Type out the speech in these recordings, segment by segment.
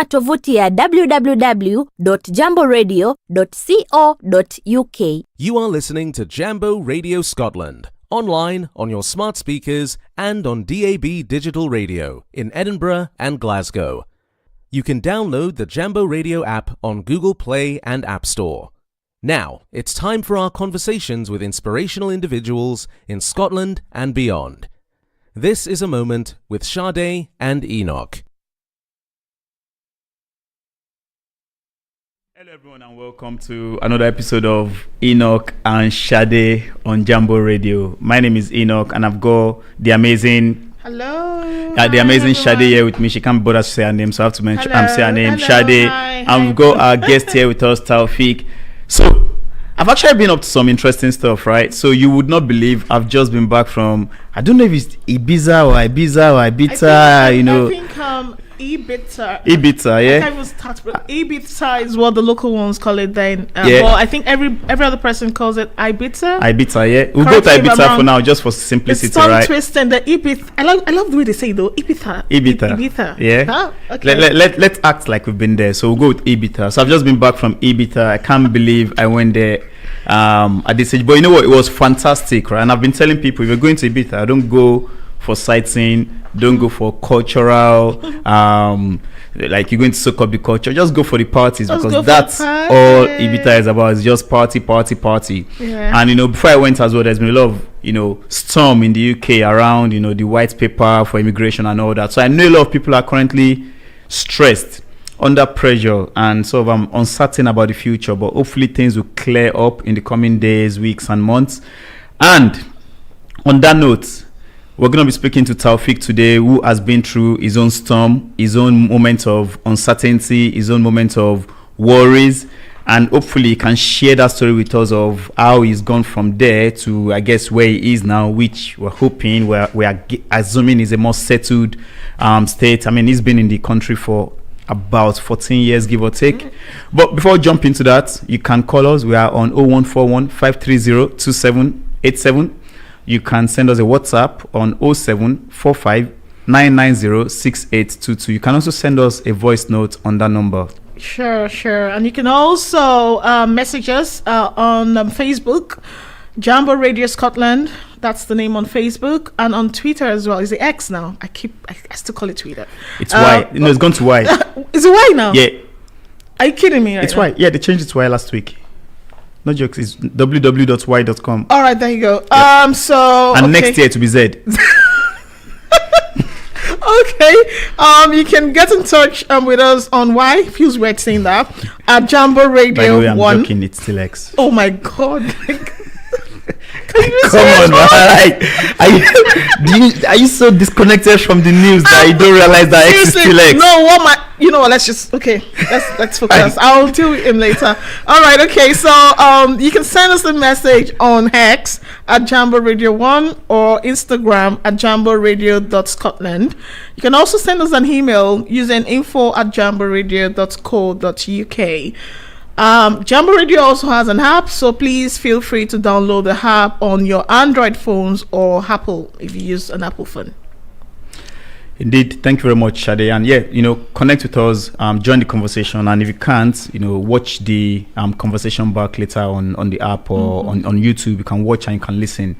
tembelea tovuti ya www.jamboradio.co.uk. You are listening to Jambo Radio Scotland, online on your smart speakers and on DAB digital radio in Edinburgh and Glasgow. You can download the Jambo Radio app on Google Play and App Store. Now, it's time for our conversations with inspirational individuals in Scotland and beyond. This is a moment with SADE and ENOCH. Hello everyone and welcome to another episode of ENOCH and SADE on Jambo Radio. My name is ENOCH and I've got the amazing SADE here with me. She can't bother to say her name, so I have to mention say her name, SADE. And we've got our guest here with us, Taofeek. So I've actually been up to some interesting stuff, right? So you would not believe I've just been back from, I don't know if it's Ibiza or Ibiza, I think Ibiza, yeah. I can't even start, but Ibiza is what the local ones call it then. Well, I think every other person calls it Ibiza. Ibiza, yeah. We'll go to Ibiza for now, just for simplicity, it's tongue right? twisting, the Ibiza. I love the way they say it though. Ibiza. Yeah. Huh? Okay. Let's act like we've been there. So we'll go with Ibiza. So I've just been back from Ibiza. I can't believe I went there at this age. But you know what? It was fantastic, right? And I've been telling people, if you're going to Ibiza, I don't go for sightseeing, don't go for cultural, like you're going to soak up the culture. Just go for the parties, because that's all Ibiza is about. It's just party. Yeah. And before I went as well, there's been a lot of storm in the UK around the white paper for immigration and all that. So I know a lot of people are currently stressed, under pressure, and sort of uncertain about the future. But hopefully things will clear up in the coming days, weeks, and months. And on that note, we're going to be speaking to Taofeek today, who has been through his own storm, his own moment of uncertainty, his own moment of worries, and hopefully he can share that story with us of how he's gone from there to, I guess, where he is now, which we're hoping, we are assuming is a more settled state. I mean, he's been in the country for about 14 years, give or take. Mm-hmm. But before we jump into that, you can call us. We are on 0141 530 2787. You can send us a WhatsApp on 0745 990 6822. You can also send us a voice note on that number. Sure. And you can also message us on Facebook, Jambo Radio Scotland. That's the name on Facebook, and on Twitter as well. Is it X now? I still call it Twitter. It's Y. No, it's gone to Y. Is it Y now? Yeah. Are you kidding me? It's Y. Yeah, they changed it to Y last week. No jokes, it's www.y.com. All right, there you go. Yep. So and next year to be Z. Okay. You can get in touch with us on Y. Feels weird saying that. At Jambo Radio. By the way, I'm 1. joking. It's still X. Oh my God. Come on, man. Are you so disconnected from the news that you don't realize that X is still X? No, let's focus. I'll deal with him later. All right, okay. So you can send us a message on X at Jambo Radio 1 or Instagram at jamboradio.scotland. You can also send us an email using info@jamboradio.co.uk. Jambo Radio also has an app, so please feel free to download the app on your Android phones or Apple if you use an Apple phone. Indeed, thank you very much, Sade. And connect with us, join the conversation, and if you can't, watch the conversation back later on the app or on YouTube. You can watch and you can listen.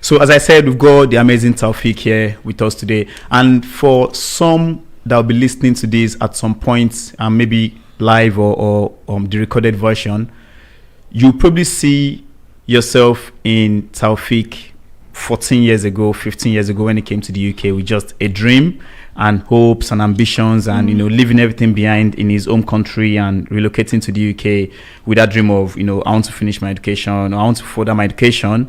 So as I said, we've got the amazing Taofeek here with us today, and for some that will be listening to this at some point, maybe live or the recorded version, you probably see yourself in Taofeek 14 years ago, 15 years ago, when he came to the UK with just a dream and hopes and ambitions and leaving everything behind in his home country and relocating to the UK with that dream of I want to finish my education, I want to further my education,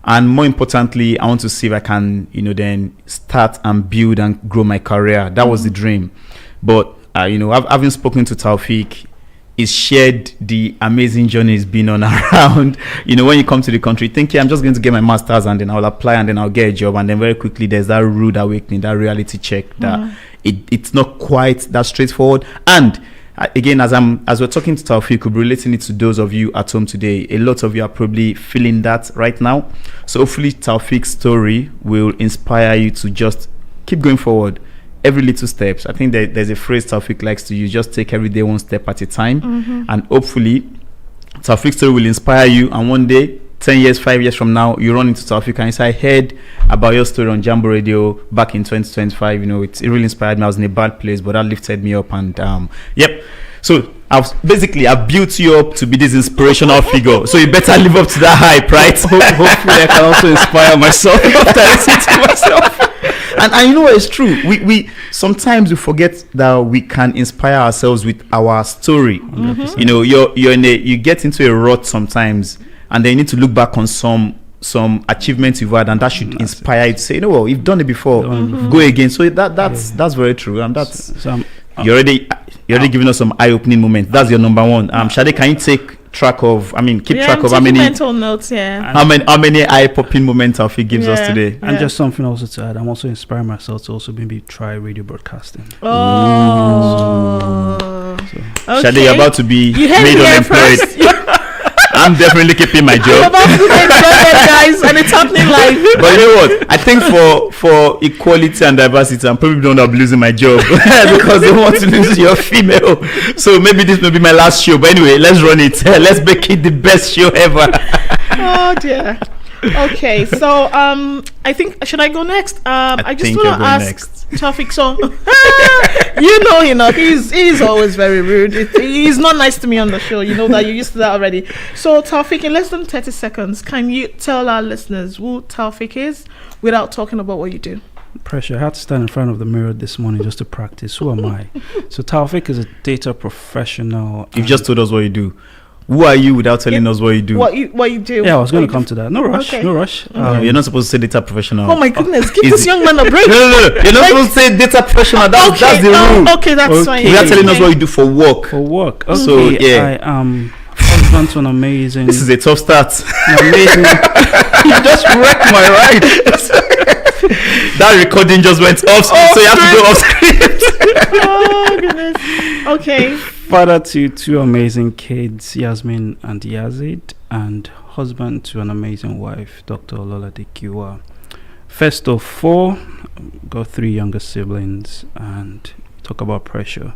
and more importantly, I want to see if I can then start and build and grow my career. That was the dream. But having spoken to Taofeek, he's shared the amazing journey he's been on around. When you come to the country, think, I'm just going to get my master's and then I'll apply and then I'll get a job. And then very quickly, there's that rude awakening, that reality check that it's not quite that straightforward. And again, as we're talking to Taofeek, we'll be relating it to those of you at home today. A lot of you are probably feeling that right now. So hopefully Taofeek's story will inspire you to just keep going forward. every little steps. I think there's a phrase Taofeek likes to use: just take every day one step at a time, and hopefully Taofeek's story will inspire you. And one day, 10 years, 5 years from now, you run into Taofeek and you say, I heard about your story on Jambo Radio back in 2025. You know, it really inspired me. I was in a bad place, but that lifted me up. And yep. So I've built you up to be this inspirational figure. So you better live up to that hype, right? Hopefully I can also inspire myself after listening to myself. And you know what, it's true. We sometimes we forget that we can inspire ourselves with our story. You know, you get into a rut sometimes, and then you need to look back on some achievements you've had, and that should inspire you to say, you know what, you've done it before, go again. So that's very true, and that's you're already giving us some eye-opening moments. That's your number one. Sade, can you take track of? Keep track of how many mental notes. Yeah. How many eye-popping moments Taofeek gives us today. And just something also to add, I'm also inspiring myself to also maybe try radio broadcasting. Oh. Okay. Sade, you're about to be made unemployed. I'm definitely keeping my job. I'm about to enjoy it, guys, and it's happening live. But you know what? I think for equality and diversity, I'm probably going to be losing my job because they want to lose your female. So maybe this may be my last show. But anyway, let's run it. Let's make it the best show ever. Oh dear. Okay, so I think, should I go next? I just want to ask Taofeek. So you know, Enoch, he's always very rude. He's not nice to me on the show. You know that, you're used to that already. So Taofeek, in less than 30 seconds, can you tell our listeners who Taofeek is without talking about what you do? Pressure. I had to stand in front of the mirror this morning just to practice. Who am I? So Taofeek is a data professional. You've just told us what you do. Who are you without telling us what you do? What you do? Yeah, I was going to come to that. No rush. Okay. No rush. You're not supposed to say data professional. Oh my goodness! Give this young man a break. No. You're not supposed to say data professional. That's the rule. Okay, that's fine. You're telling us what you do for work. For work. Okay. So yeah, I am husband to an amazing. This is a tough start. Amazing. You just wrecked my ride. That recording just went off, so you have to go off script. Oh goodness. Okay. Father to two amazing kids, Yasmin and Yazid, and husband to an amazing wife, Dr. Ololade Giwa. First of four, got 3 younger siblings, and talk about pressure.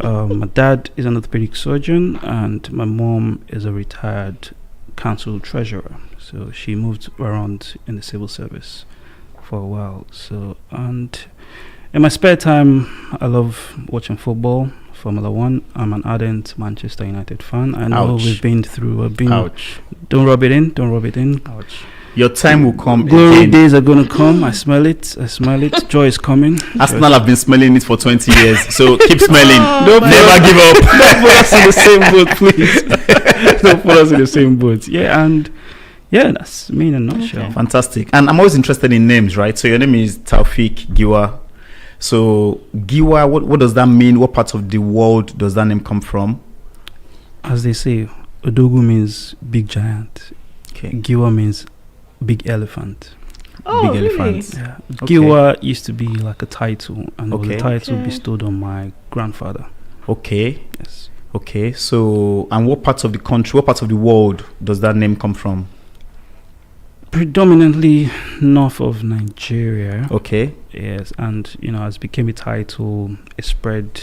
My dad is an orthopedic surgeon, and my mom is a retired council treasurer. So she moved around in the civil service for a while. So, and in my spare time, I love watching football. Formula 1. I'm an ardent Manchester United fan. I know we've been through. Ouch. Don't rub it in. Ouch. Your time will come. Glory days are going to come. I smell it. Joy is coming. Arsenal have been smelling it for 20 years. So keep smelling. Never give up. Don't put us in the same boat, please. Don't put us in the same boat. Yeah, and yeah, that's me in a nutshell. Okay. Fantastic. And I'm always interested in names, right? So your name is Taofeek Giwa. So Giwa, what does that mean? What part of the world does that name come from? As they say, Odogu means big giant. Okay. Giwa means big elephant. Oh, big really? elephant. Yeah. Okay. Giwa used to be like a title, and it was a title Okay. bestowed on my grandfather. Okay. Yes. Okay. So, and what parts of the country, what parts of the world does that name come from? Predominantly north of Nigeria. Okay. Yes, and as became a title, it spread,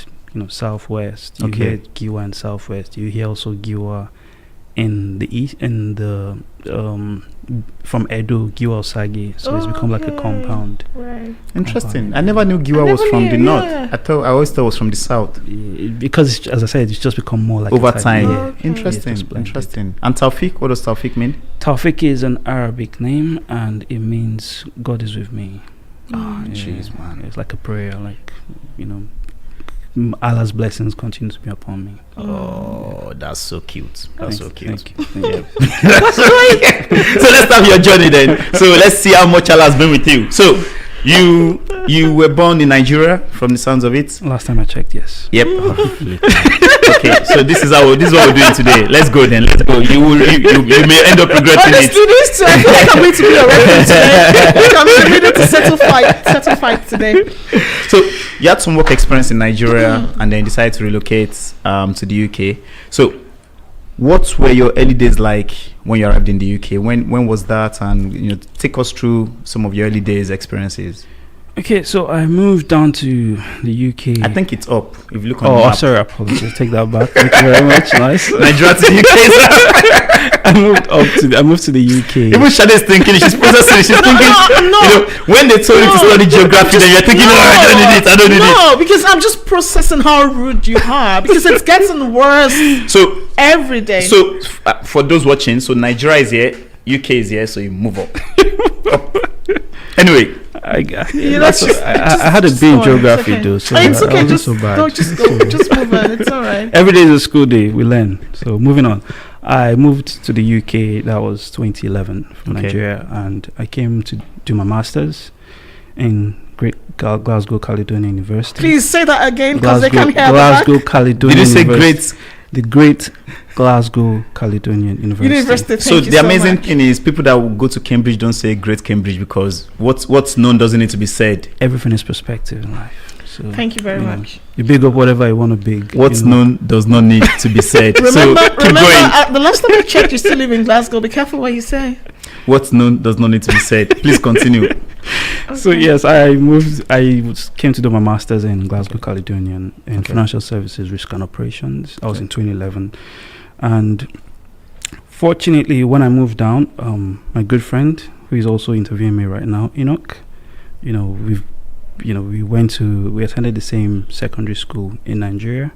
southwest. You hear Giwa in southwest. You hear also Giwa in the east, in the from Edo, Giwa Osage. So it's become like a compound. Right. Interesting. I never knew Giwa was from the north. I always thought it was from the south. Because as I said, it's just become more like over a time. Yeah. Okay. Interesting. And Taofeek, what does Taofeek mean? Taofeek is an Arabic name, and it means God is with me. Oh, jeez, man. It's like a prayer, like Allah's blessings continue to be upon me. Oh, that's so cute. That's so cute. Thank you. That's right. So let's start your journey then. So let's see how much Allah has been with you. So you were born in Nigeria, from the sounds of it. Last time I checked, yes. Yep. Okay, so this is what we're doing today. Let's go then. Let's go. You may end up regretting it. This too, I feel like I'm going to be a reference today. I'm ready to settle fight today. So you had some work experience in Nigeria and then decided to relocate to the UK. So what were your early days like when you arrived in the UK? When was that? And take us through some of your early days experiences. Okay, so I moved down to the UK. I think it's up. If you look on the Oh, map. sorry, apologies. Take that back. Thank you very much. Nice. Nigeria to the UK. I moved to the UK. Even Shade's thinking, she's processing, she's thinking, no. you know, when they told you to study geography, then you're thinking, no, I don't need it, I don't need it. No, because I'm just processing how rude you are. Because it's getting worse So, every day. so for those watching, so Nigeria is here, UK is here, so you move up. Anyway, I just had a go B in on, geography it's okay. though, so It's okay, I wasn't just so bad. don't just go, just move on. It's all right. Every day is a school day. We learn. So moving on, I moved to the UK. That was 2011 from Okay. Nigeria, and I came to do my masters in Glasgow Caledonian University. Please say that again because they can't hear Glasgow the Caledonian. did you say University. great? The great Glasgow Caledonian University. Thank So you the amazing much. thing is people that will go to Cambridge don't say great Cambridge because what's known doesn't need to be said. Everything is perspective in life. So Thank you very you know, much. you big up whatever you want to big. What's you know. known does not need to be said. Remember, so keep going. the last time I checked, you still live in Glasgow. Be careful what you say. What's known does not need to be said. Please continue. So yes, I came to do my masters in Glasgow Caledonian in financial services, risk and operations. That was in 2011, and fortunately, when I moved down, my good friend who is also interviewing me right now, ENOCH, we attended the same secondary school in Nigeria,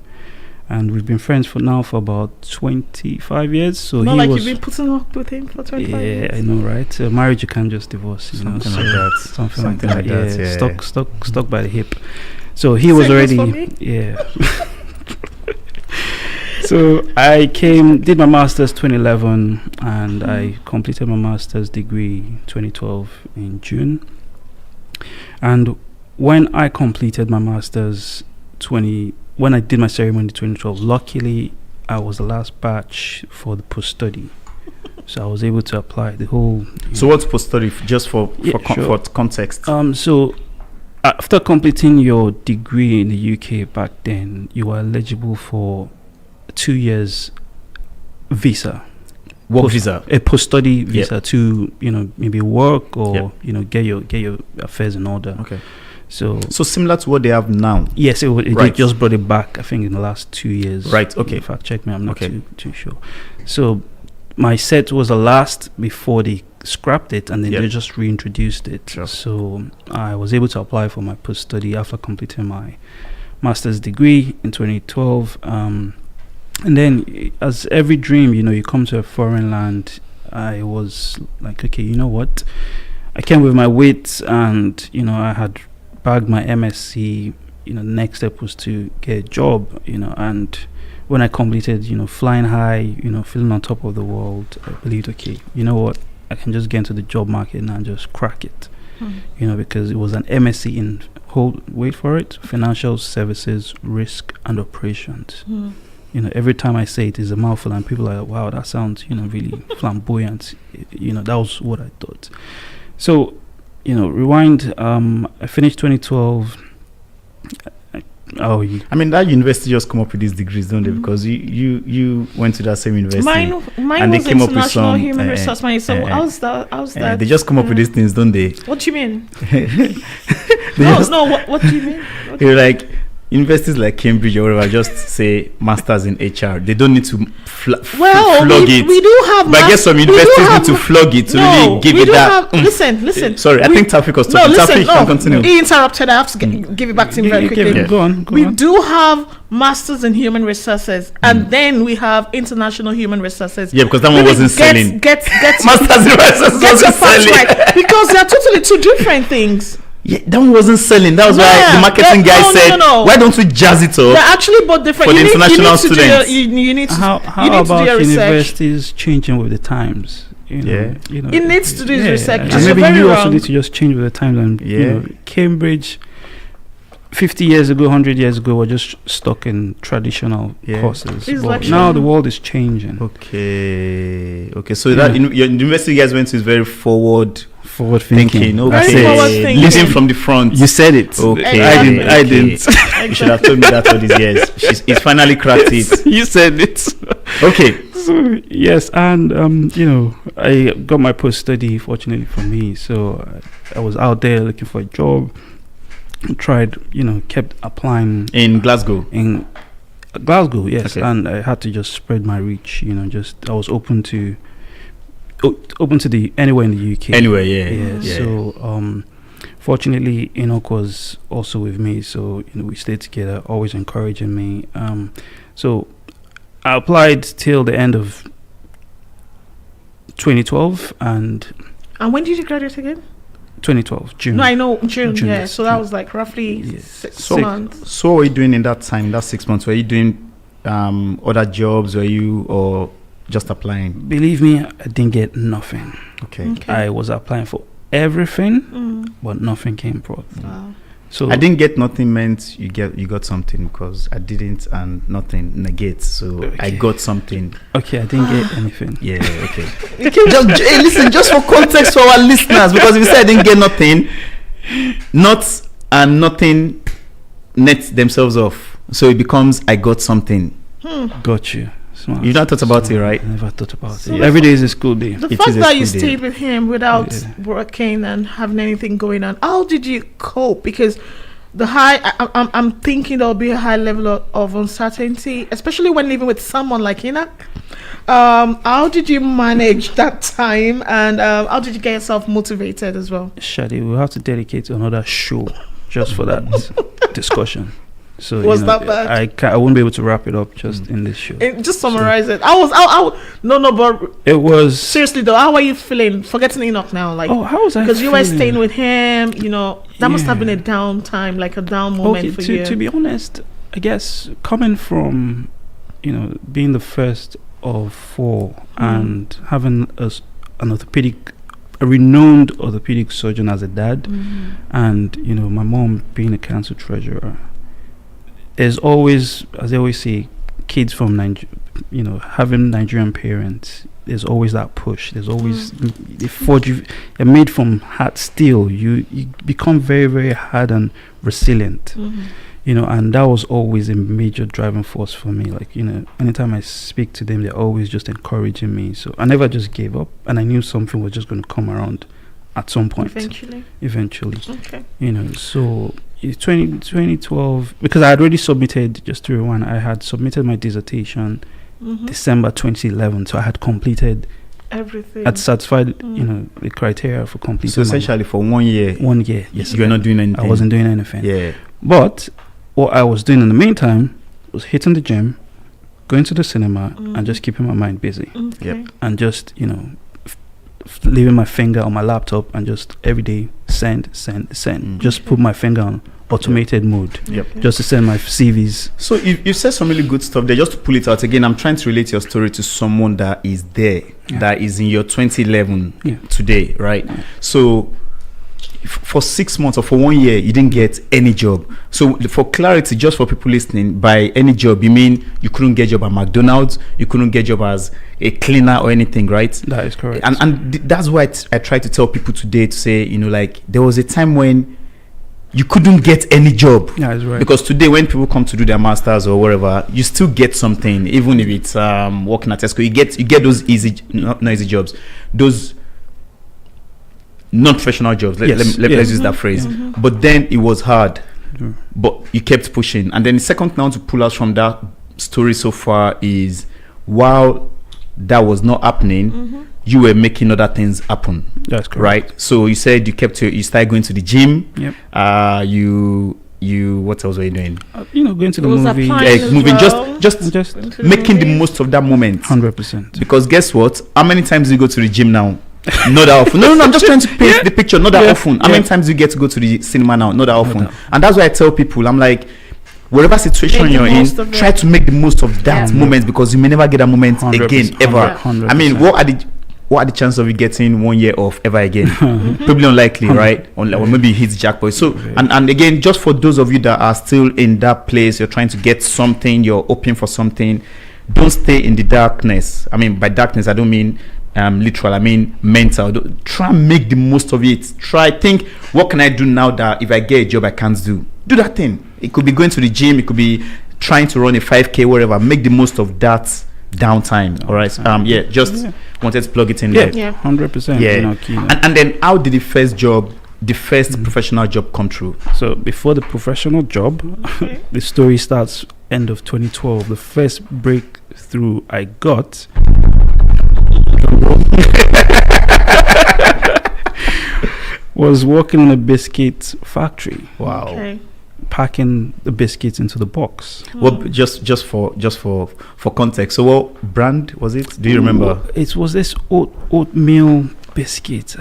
and we've been friends for about 25 years. So Not he like was, you've been putting up with him for 25 yeah, years. I know, right? Marriage you can't just divorce, you know. Something So like that. something Something like like that. that, Yeah, yeah. stuck by the hip. So he was Same goes already, for me. yeah. So I did my master's 2011, and I completed my master's degree 2012 in June. And when I completed my master's when I did my ceremony in 2012, luckily I was the last batch for the post-study. So I was able to apply the whole. So what's post-study just for sure. context? So after completing your degree in the UK back then, you were eligible for 2 years visa. Work visa. A post-study visa to maybe work or get your affairs in order. Okay. So similar to what they have now. yes, they Right. just brought it back. I think in the last 2 years. Right, okay. In fact, check me. I'm not Okay. too sure. So my set was the last before they scrapped it, and then Yep. they just reintroduced it. Sure. So I was able to apply for my post-study after completing my master's degree in 2012. And then, as every dream, you come to a foreign land. I was like, okay, you know what? I came with my wits, and I had bagged my MSc. The next step was to get a job. And when I completed, flying high, feeling on top of the world, I believed, okay, you know what? I can just get into the job market now and just crack it. Because it was an MSc in wait for it, financial services, risk and operations. Every time I say it is a mouthful, and people are like, wow, that sounds, really flamboyant. That was what I thought. So, rewind. I finished 2012. I mean, that university just come up with these degrees, don't they? Because you went to that same university. Mine and they was came up with international some human resource management. So how's that? they just come up with these things, don't they? What do you mean? Just- No. What do you mean? You're like universities like Cambridge or whatever just say masters in HR. They don't need to flog it. We do have. But I guess some universities need to flog it to really give it that. Listen. Sorry, I think Taofeek was talking. Taofeek, can continue. He interrupted. I have to give it back to him very quickly. Go on. We do have masters in human resources, and then we have international human resources. Yeah, because that one wasn't selling. Get Masters in resources your wasn't facts selling. right, because they are totally two different things. Yeah, that one wasn't selling. That was why the marketing guy said, "Why don't we jazz it up?" They're actually both different. For the international to do students. you need to. How you need about to do your research. universities changing with the times? Yeah. It needs to do his research. And It's maybe very you also wrong. need to just change with the times. And Yeah. Cambridge, 50 years ago, 100 years ago, were just stuck in traditional courses. It's But like now the world is changing. Okay. So that your university you guys went to is very forward Forward thinking. thinking. Okay, Very forward thinking. leading from the front. You said it. Okay, I didn't. I okay. didn't. You should have told me that all these years. He's finally cracked it. You said it. Okay. So yes, and I got my post study. Fortunately for me, so I was out there looking for a job. tried, kept applying In Glasgow. in Glasgow, yes, Okay. and I had to just spread my reach. I was open to the anywhere in the UK. Anyway, yeah. So fortunately, Enoch was also with me, so we stayed together, always encouraging me. So I applied till the end of 2012 and when did you graduate again? 2012 June. No, I know June. June, Yeah, yes, so that June. was like roughly Yes. 6 So- months. So what were you doing in that time, that 6 months? Were you doing other jobs? Were you or just applying? Believe me, I didn't get nothing. Okay. Okay. I was applying for everything, but nothing came forth. Wow. So I didn't get nothing meant you got something, because I didn't, and nothing negates. So I Okay. got something. Okay, I didn't get anything. Yeah, okay. Hey, listen, just for context for our listeners, because if you say I didn't get nothing, not and nothing net themselves off. So it becomes I got something. Got you. Smart. You not thought about it, right? I never thought about So it. Every day is a school day. The It fact is a that you school day. stayed with him without Yeah. working and having anything going on, how did you cope? Because I'm thinking there'll be a high level of uncertainty, especially when living with someone like Enoch. How did you manage that time, and how did you get yourself motivated as well? Shadi, we'll have to dedicate another show just for that discussion. So Was that bad? I won't be able to wrap it up just in this show. Just summarize it. But It was seriously though, how are you feeling? Forgetting Enoch now, like, how was I? because you were feeling? staying with him, that must have been a Yeah. down time, like a down moment for you. To be honest, I guess coming from, being the first of four and having a renowned orthopedic surgeon as a dad, and my mom being a council treasurer, there's always, as they always say, kids from having Nigerian parents, there's always that push. There's always they forge you. You're made from hard steel. You become very, very hard and resilient. And that was always a major driving force for me. Like, anytime I speak to them, they're always just encouraging me. So I never just gave up, and I knew something was just going to come around at some point. Eventually. Okay. So 2012, because I had already submitted, just to rewind, I had submitted my dissertation December 2011, so I had completed, Everything. had satisfied, the criteria for completing. So essentially for 1 year, 1 year, yes. you were not doing anything. I wasn't doing anything. Yeah. But what I was doing in the meantime was hitting the gym, going to the cinema, and just keeping my mind busy. Okay. Yep. And just, leaving my finger on my laptop and just every day send. Just put my finger on automated mode. Yep. Just to send my CVs. So you said some really good stuff there. Just to pull it out again, I'm trying to relate your story to someone that is there, that is in your 2011 today, right? So for 6 months or for 1 year, you didn't get any job. So for clarity, just for people listening, by any job, you mean you couldn't get job at McDonald's, you couldn't get job as a cleaner or anything, right? That is correct. And that's why I try to tell people today to say, like, there was a time when you couldn't get any job. Yeah, that's right. Because today, when people come to do their masters or whatever, you still get something, even if it's working at Tesco. You get those not easy jobs, those non-professional jobs. Let's use that phrase. But then it was hard, but you kept pushing. And then the second thing I want to pull out from that story so far is, while that was not happening, you were making other things happen. That's correct. Right? So you said you started going to the gym. Yep. You what else were you doing? Going to the It was movie. applying as Moving, well. just making the most of that moment. 100%. Because guess what? How many times do you go to the gym now? Not that often. No, I'm just trying to paint the picture. Not that often. How many times do you get to go to the cinema now? Not that often. And that's why I tell people, I'm like, whatever situation Make the you're in, most of it. try to make the most of that moment, because you may never get that moment 100%, again, ever. 100%. I mean, what are the chances of you getting 1 year off ever again? Probably unlikely, right? Or maybe it hits jackpot. So, and again, just for those of you that are still in that place, you're trying to get something, you're hoping for something, don't stay in the darkness. I mean, by darkness, I don't mean literal, I mean mental. Try and make the most of it. Think, what can I do now that if I get a job I can't do? Do that thing. It could be going to the gym, it could be trying to run a 5K, whatever. Make the most of that downtime. All right. Wanted to plug it in there. Yeah, 100%. Yeah. Key, And then how did the first job the first professional job come true? So before the professional job, the story starts end of 2012. The first breakthrough I got was working in a biscuit factory. Wow. Okay. Packing the biscuits into the box. Well, just for context. So what brand was it? Do you remember? It was this oatmeal biscuit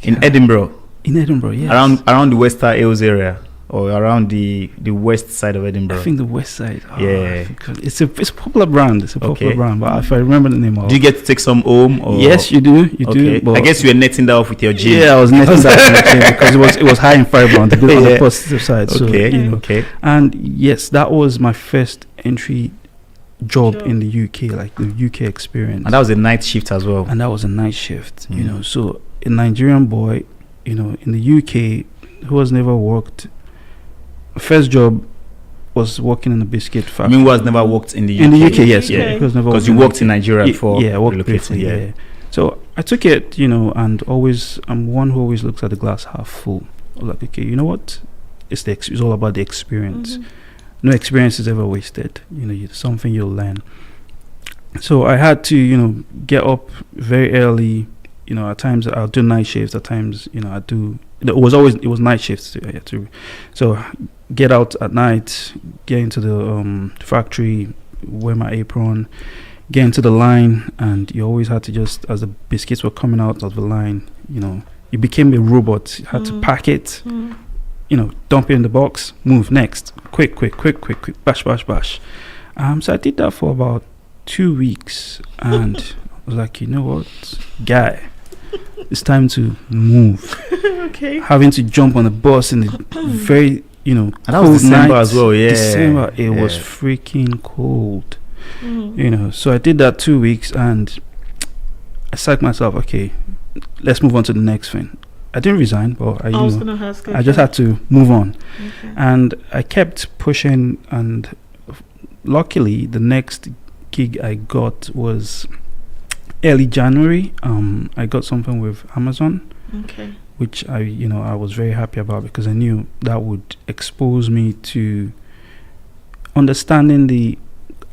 In Edinburgh, in Edinburgh. Yes. around the Wester Hills area, or around the west side of Edinburgh. I think the west side. Yeah. It's a popular brand. It's a popular Okay. brand. But if I remember the name of. Do you get to take some home? Or? Yes, you do. You Okay. do. But I guess you were netting that off with your gym. yeah, I was netting that in the gym because it was high in fiber on the positive side. So, Okay. you know. Okay. And yes, that was my first entry job Sure. in the UK, like the UK experience. And that was a night shift as well. And that was a night shift, you know. So a Nigerian boy, you know, in the UK who has never worked, first job was working in a biscuit I factory. mean, who has never worked in the UK? In the UK, yes, Yeah. yeah. Because never Because worked you in the worked in Nigeria before yeah, I worked relocating. briefly, yeah. So I took it, you know, and I'm one who always looks at the glass half full. Like, okay, you know what? It's all about the experience. No experience is ever wasted. You know, it's something you'll learn. So I had to, you know, get up very early. You know, at times I'll do night shifts. At times, you know, it was night shifts. So get out at night, get into the factory, wear my apron, get into the line, and you always had to just, as the biscuits were coming out of the line, you know, you became a robot. You had to pack it, you know, dump it in the box, move next, quick, bash. So I did that for about 2 weeks, and I was like, you know what, guy, it's time to move. Okay. Having to jump on a bus in the very, you know, And that was cold December night. as well, yeah. December, it Yeah. was freaking cold. You know, so I did that 2 weeks, and I said to myself, okay, let's move on to the next thing. I didn't resign, but I was gonna ask. I just had to move on. Okay. And I kept pushing, and luckily the next gig I got was early January. I got something with Amazon, Okay. which I was very happy about, because I knew that would expose me to understanding the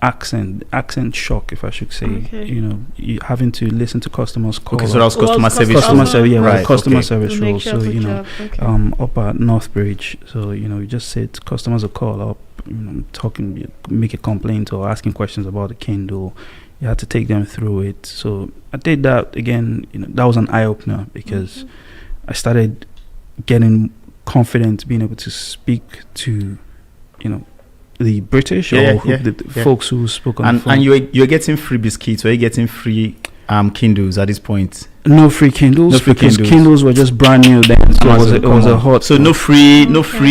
accent shock, if I should say. Okay. You know, you having to listen to customers call. Okay, so that was Well, customer service. customer service, yeah, Right, customer okay. service The role. nature So of the you know, job, okay. up at Northbridge. So you know, you just said customers will call up, you know, talking, make a complaint or asking questions about the Kindle. You had to take them through it. So I did that again. You know, that was an eye opener, because I started getting confident, being able to speak to, you know, the British Yeah, or the folks who spoke on the phone. And you're getting free biscuits, or you're getting free Kindles at this point. No free Kindles, No free because Kindles. Kindles were just brand new then. So Amazon, it was a hot. So no free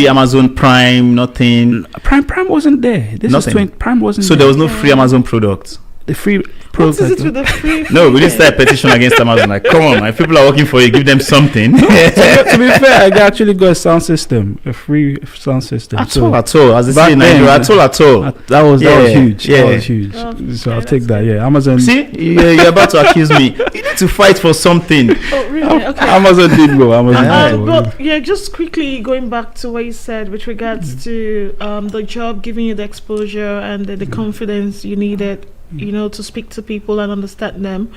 Amazon Prime, nothing. Prime wasn't there. Nothing. Prime wasn't. So there was no free Amazon product. the free What product. is it with the free? No, we didn't start a petition against Amazon. Like, come on, my people are working for you. Give them something. To be fair, I actually got a sound system, a free sound system. At So all, as they back say in Nigeria, then, at all. that was Yeah, huge. yeah. That was huge. Oh, So okay, I'll take that's that. Yeah, Amazon. See, you're about to accuse me. You need to fight for something. Oh, really? Okay. Amazon did go. Amazon did go. But yeah, just quickly going back to what you said with regards to the job giving you the exposure and the confidence you needed, you know, to speak to people and understand them.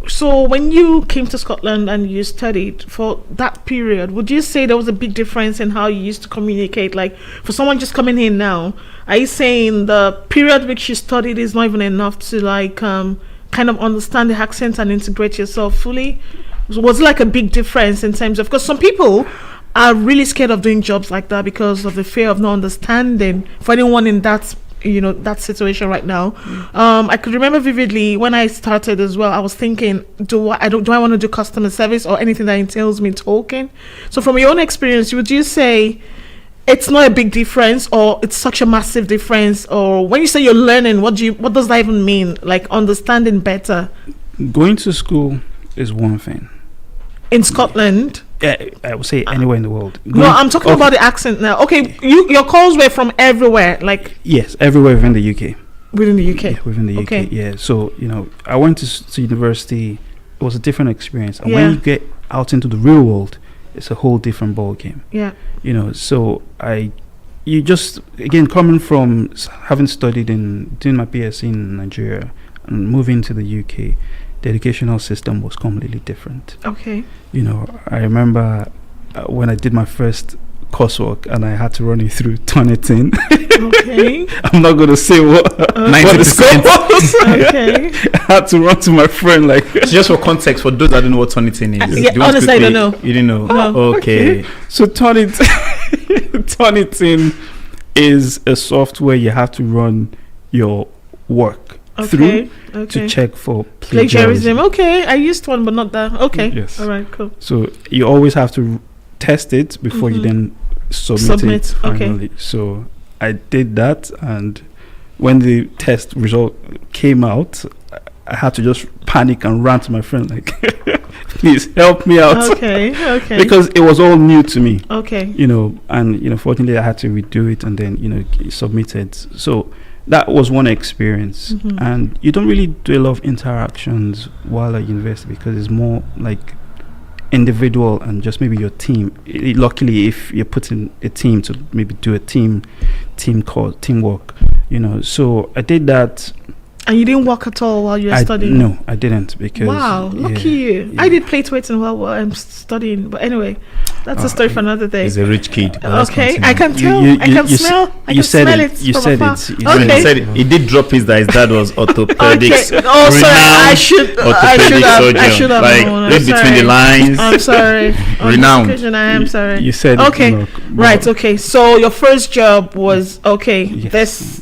So when you came to Scotland and you studied for that period, would you say there was a big difference in how you used to communicate? Like, for someone just coming in now, are you saying the period which you studied is not even enough to like kind of understand the accent and integrate yourself fully? Was it like a big difference in terms of, because some people are really scared of doing jobs like that because of the fear of not understanding. For anyone in that, you know, that situation right now, I could remember vividly when I started as well. I was thinking, do I want to do customer service or anything that entails me talking? So from your own experience, would you say it's not a big difference, or it's such a massive difference? Or when you say you're learning, what does that even mean? Like understanding better? Going to school is one thing. In Scotland? Yeah, I would say anywhere in the world. No, I'm talking about the accent now. Okay, your calls were from everywhere, like Yes, everywhere within the UK. within the UK. Yeah, within the Okay. UK, yeah. So, you know, I went to university. It was a different experience. And Yeah. when you get out into the real world, it's a whole different ball game. Yeah. You know, so you just, again, coming from having studied doing my BSc in Nigeria and moving to the UK, the educational system was completely different. Okay. You know, I remember when I did my first coursework and I had to run it through Turnitin. Okay. I'm not going to say what 90%. Okay. I had to run to my friend like. So just for context, for those that don't know what Turnitin is. Yeah, do you want to honestly, I don't quickly- know. You didn't know? No. Okay. So Turnitin is a software you have to run your work through to check for plagiarism. Okay, I used one, but not that. Okay. Yes. All right. Cool. So you always have to test it before you then submit it Okay. finally. So I did that, and when the test result came out, I had to just panic and run to my friend like, please help me out. Okay. Okay. Because it was all new to me. Okay. You know, and you know, fortunately I had to redo it and then, you know, submit it. So that was one experience. And you don't really do a lot of interactions while at university because it's more like individual and just maybe your team. Luckily, if you're putting a team to maybe do a teamwork, you know. So I did that. And you didn't work at all while you were studying? No, I didn't because. Wow, lucky you. Yeah. I did plate waiting while I'm studying, but anyway, that's a story for another day. He's a rich kid. Okay, I can tell. You I can smell. I can smell it. You from said afar. it. You Okay. He said it. He did drop his that his dad was orthopedics. Okay. Oh, sorry. I should have Like, known. read between the lines. I'm sorry. On Renowned. this occasion, I am sorry. You said okay. It, Right. Okay. So your first job was Yes.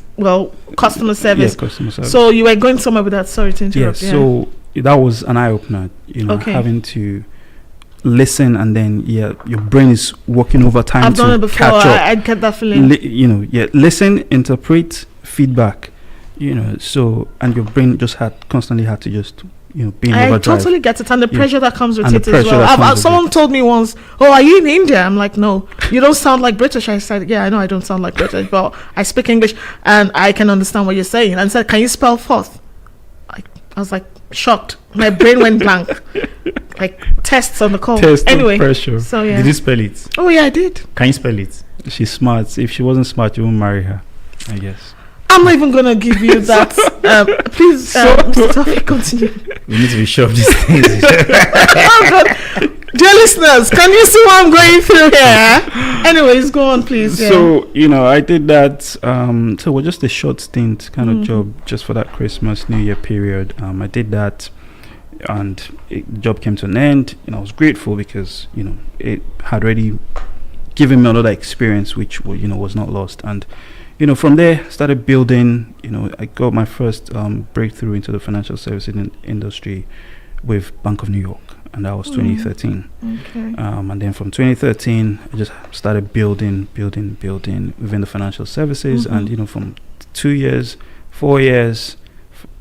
customer service. Yeah, customer service. So you were going somewhere with that. Sorry to interrupt. Yeah, so that was an eye opener, you know, having to listen and then your brain is working overtime. I've done it before. Catch up. I get that feeling. Listen, interpret, feedback, you know. So and your brain just constantly had to just be in I overdrive. totally get it, and the pressure that comes with And it the as pressure well. that comes with Someone it. told me once, "Oh, are you in India?" I'm like, "No, you don't sound like British." I said, "Yeah, I know I don't sound like British, but I speak English and I can understand what you're saying." And said, "Can you spell forth?" I was like shocked. My brain went blank. Like tests on the call. Anyway, pressure. so yeah. Did you spell it? Oh yeah, I did. Can you spell it? She's smart. If she wasn't smart, you wouldn't marry her, I guess. I'm not even gonna give you that. Please, Mr. Taofeek, continue. We need to be sure of these things. Oh God. Dear listeners, can you see what I'm going through here? Anyways, go on, please. Yeah. So, I did that. So it was just a short stint kind of job just for that Christmas, New Year period. I did that and the job came to an end. I was grateful because, it had already given me another experience which, was not lost. And, from there, started building, I got my first breakthrough into the financial services industry with Bank of New York. And that was 2013. Okay. And then from 2013, I just started building within the financial services. And, from 2 years, 4 years,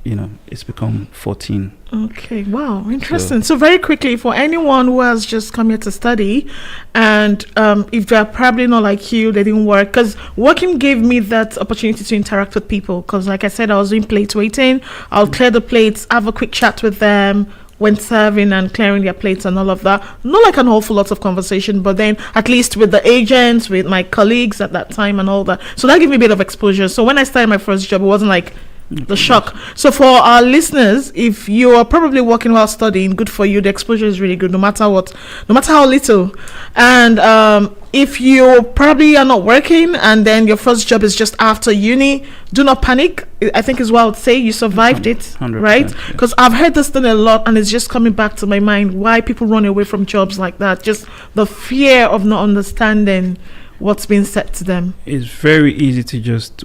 it's become 14. Okay, wow, interesting. So very quickly, for anyone who has just come here to study, and if they're probably not like you, they didn't work, because working gave me that opportunity to interact with people, because like I said, I was doing plate waiting. I'll clear the plates, have a quick chat with them, when serving and clearing their plates and all of that. Not like an awful lot of conversation, but then at least with the agents, with my colleagues at that time and all that. So that gave me a bit of exposure. So when I started my first job, it wasn't like the shock. So for our listeners, if you are probably working while studying, good for you. The exposure is really good, no matter what, no matter how little. And if you probably are not working and then your first job is just after uni, do not panic. I think is what I would say. You survived it, 100%, right? Because I've heard this thing a lot and it's just coming back to my mind why people run away from jobs like that. Just the fear of not understanding what's being said to them. It's very easy to just,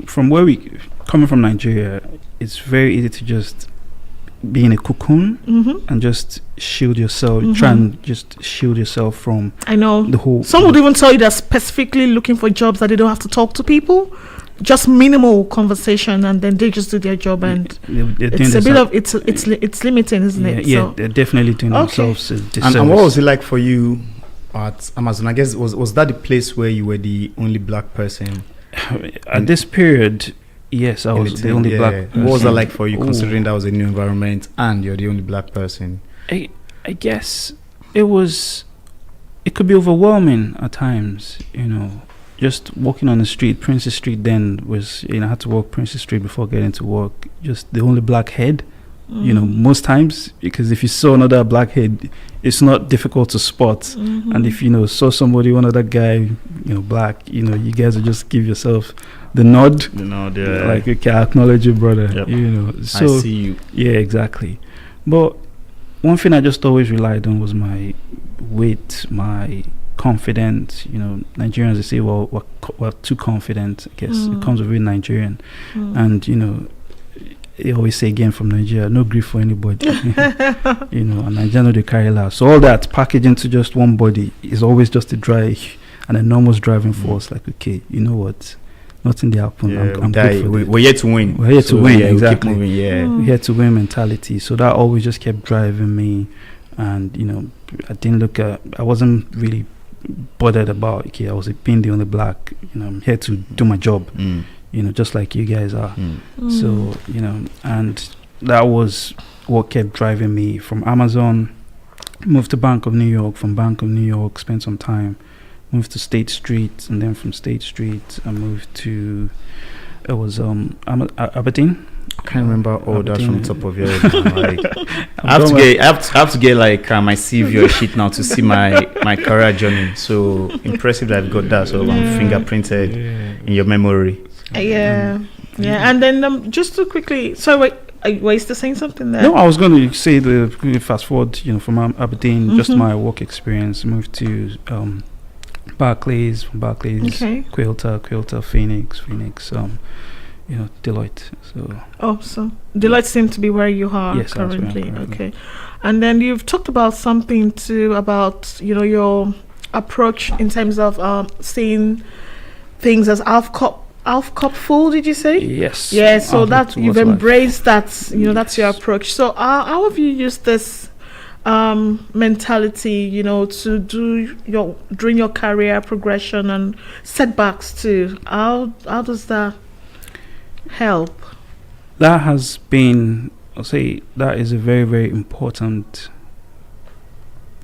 from where we coming from Nigeria, it's very easy to just be in a cocoon and just shield yourself, try and just shield yourself from I know the whole. Some would even tell you they're specifically looking for jobs that they don't have to talk to people, just minimal conversation, and then they just do their job, and it's a bit of it's limiting, isn't it? Yeah, So, they're definitely doing themselves a disservice. And what was it like for you at Amazon? I guess was that the place where you were the only black person? At this period, yes, I was the only black person. What was that like for you, considering that was a new environment and you're the only black person? I guess it was it could be overwhelming at times, just walking on the street. Princess Street then was, I had to walk Princess Street before getting to work. Just the only black head, most times, because if you saw another black head, it's not difficult to spot. And if saw somebody, one other guy, black, you guys will just give yourself the nod. Like, okay, I acknowledge you, brother. Yep. So I see you. Yeah, exactly. But one thing I just always relied on was my wit, my confidence. Nigerians, they say, well, we're too confident. I guess it comes with being Nigerian. And they always say, again, from Nigeria, no grief for anybody. And Nigeria, they carry last. So all that packaged into just one body is always just a drive, an enormous driving force. Like, okay, you know what? Nothing there happen. I'm good for we're here to win. We're here to win, exactly. Keep moving, We're here to win mentality. So that always just kept driving me. And, I wasn't really bothered about, okay, I was being the only black. I'm here to do my job. Just like you guys are. So, and that was what kept driving me from Amazon. Moved to Bank of New York. From Bank of New York, spent some time. Moved to State Street, and then from State Street, I moved to Aberdeen. I can't remember all that from the top of your head. I have to get like my CV or sheet now to see my career journey. So impressive that I've got that. So I'm fingerprinted in your memory. Yeah. And then just to quickly, were you still saying something there? No, I was going to say fast forward. From Aberdeen, just my work experience. Moved to Barclays, okay. Quilter, Phoenix, Deloitte. So Deloitte seems to be where you are currently. Okay, and then you've talked about something too about your approach in terms of seeing things as half cup full. Did you say? Yes. Yeah. So that you've embraced that. That's your approach. So how have you used this mentality, to do during your career progression and setbacks too? How does that help? That has been, I'll say, that is a very, very important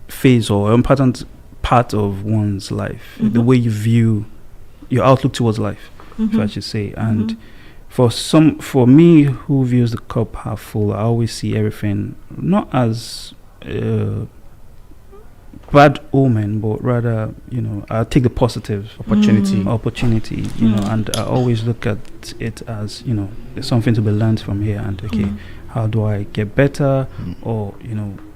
phase or important part of one's life. The way you view your outlook towards life, if I should say. And for me, who views the cup half full, I always see everything not as bad omen, but rather, I take the positive opportunity, and I always look at it as, there's something to be learned from here, and okay, how do I get better, or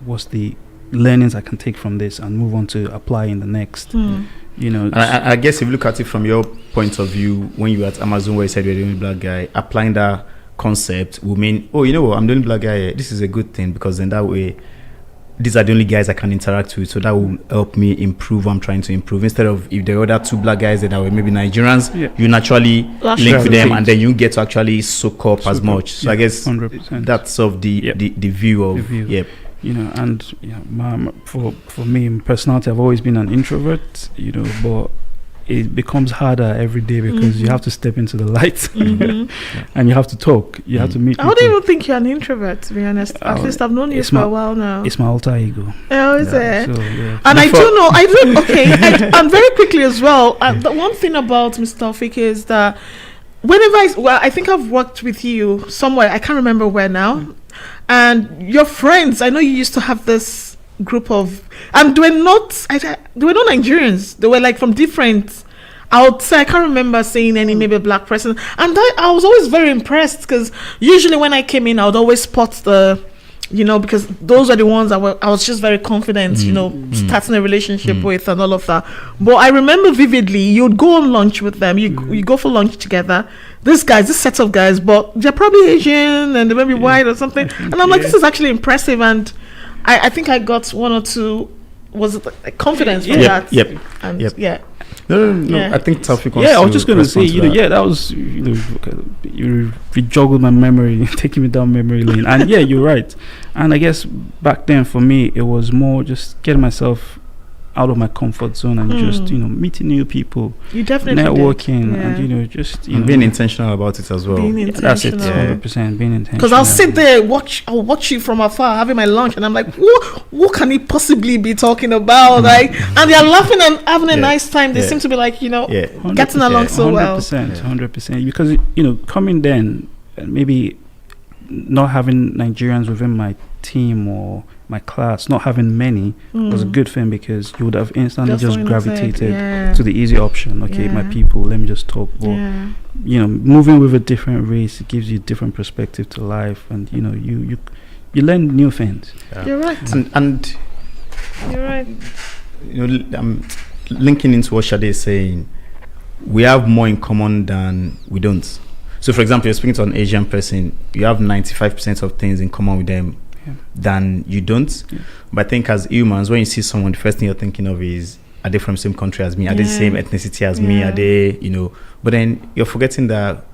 what's the learnings I can take from this and move on to apply in the next. I guess if you look at it from your point of view, when you were at Amazon where you said you're the only black guy, applying that concept will mean, I'm the only black guy here. This is a good thing, because then that way these are the only guys I can interact with, so that will help me improve what I'm trying to improve. Instead of if there are other two black guys that were maybe Nigerians, you naturally link with them, and then you get to actually soak up as much. So I guess 100%. That's of the view of for me, personality, I've always been an introvert, but it becomes harder every day because you have to step into the light and you have to talk. You have to meet people. I don't even think you're an introvert, to be honest. At least I've known you for a while now. It's my alter ego. Oh, is it? So, and I do know, okay, and very quickly as well, the one thing about Mr. Taofeek is that whenever I think I've worked with you somewhere, I can't remember where now, and your friends, I know you used to have this group of, and they were not Nigerians. They were like from different, I would say, I can't remember seeing any maybe black person, and I was always very impressed, because usually when I came in, I would always spot the, because those are the ones I was just very confident, starting a relationship with and all of that. But I remember vividly, you'd go on lunch with them, you go for lunch together. This set of guys, but they're probably Asian and they may be white or something, and I'm like, this is actually impressive, and I think I got one or two, was it like confidence from that? No. I think Taofeek wants I was just going to say, that was, you joggled my memory, taking me down memory lane. And you're right. And I guess back then for me, it was more just getting myself out of my comfort zone and just meeting new people, You definitely networking, did. Yeah. and just And being intentional about it as well. Being that's it, intentional. 100% being intentional. Because I'll sit there, I'll watch you from afar having my lunch, and I'm like, what can he possibly be talking about? Like, and they're laughing and having a nice time. They seem to be like, getting along so well. 100%. Because coming then, maybe not having Nigerians within my team or my class, not having many was a good thing, because you would have instantly just gravitated to the easy option. Okay, my people, let me just talk. But moving with a different race, it gives you a different perspective to life, and you learn new things. You're right. And You're right. Linking into what Sade is saying, we have more in common than we don't. So, for example, you're speaking to an Asian person, you have 95% of things in common with them than you don't. But I think as humans, when you see someone, the first thing you're thinking of is, are they from the same country as me? Are they the same ethnicity as me? Are they, but then you're forgetting that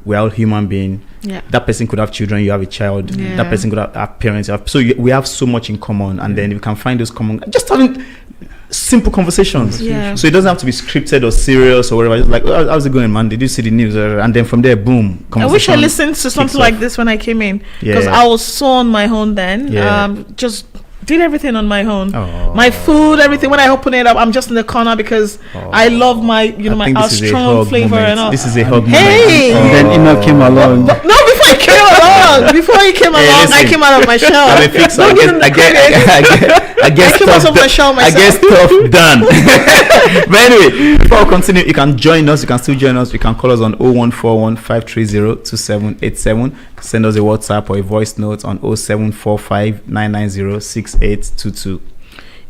we're all human beings. That person could have children, you have a child. That person could have parents. We have so much in common, and then we can find those common, just having simple conversations. So it doesn't have to be scripted or serious or whatever. Just like, how's it going, man? Did you see the news? And then from there, boom. I wish I listened to something like this when I came in, because I was so on my own then. Just did everything on my own. My food, everything. When I open it up, I'm just in the corner because I love my, my strong flavor and all. This is a hug moment. And then ENOCH came along. No, before he came along. Before he came along, I came out of my shell. I'm a fixer. I guess came out of my shell myself. I guess stuff done. But anyway, before we continue, you can join us. You can still join us. You can call us on 0141 530 2787. Send us a WhatsApp or a voice note on 0745 990 6822.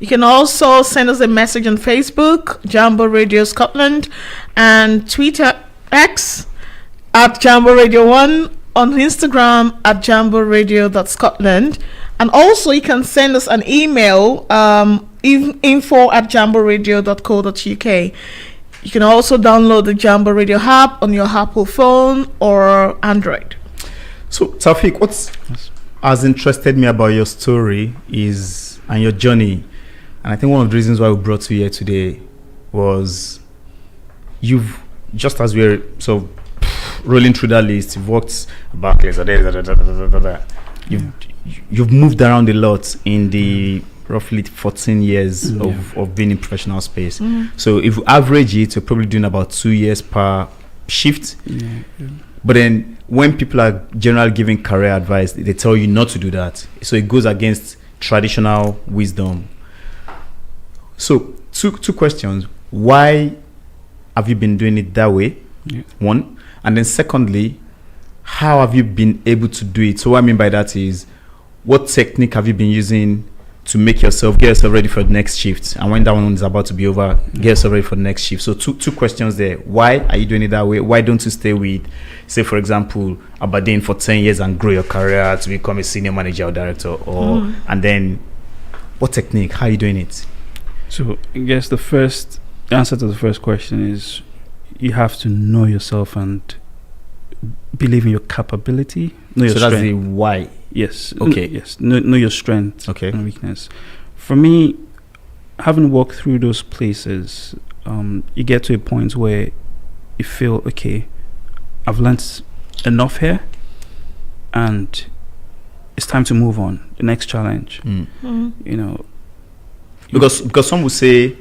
You can also send us a message on Facebook, Jambo Radio Scotland, and Twitter X at Jambo Radio 1, on Instagram at jamboradio.scotland. And also you can send us an email, info@jamboradio.co.uk. You can also download the Jambo Radio app on your Apple phone or Android. So Taofeek, what has interested me about your story and your journey, and I think one of the reasons why we brought you here today was you've, just as we're sort of rolling through that list, you've worked back, you've moved around a lot in the roughly 14 years of being in professional space. So if you average it, you're probably doing about 2 years per shift. But then when people are generally giving career advice, they tell you not to do that. So it goes against traditional wisdom. So two questions. Why have you been doing it that way? One. And then secondly, how have you been able to do it? So what I mean by that is, what technique have you been using to get yourself ready for the next shift? And when that one is about to be over, get yourself ready for the next shift. So two questions there. Why are you doing it that way? Why don't you stay with, say for example, Aberdeen for 10 years and grow your career to become a senior manager or director? Or and then what technique? How are you doing it? So I guess the answer to the first question is, you have to know yourself and believe in your capability. Know your strength. That's the why. Yes. Okay. Yes. Know your strength and weakness. For me, having walked through those places, you get to a point where you feel, okay, I've learnt enough here, and it's time to move on. The next challenge. Because some will say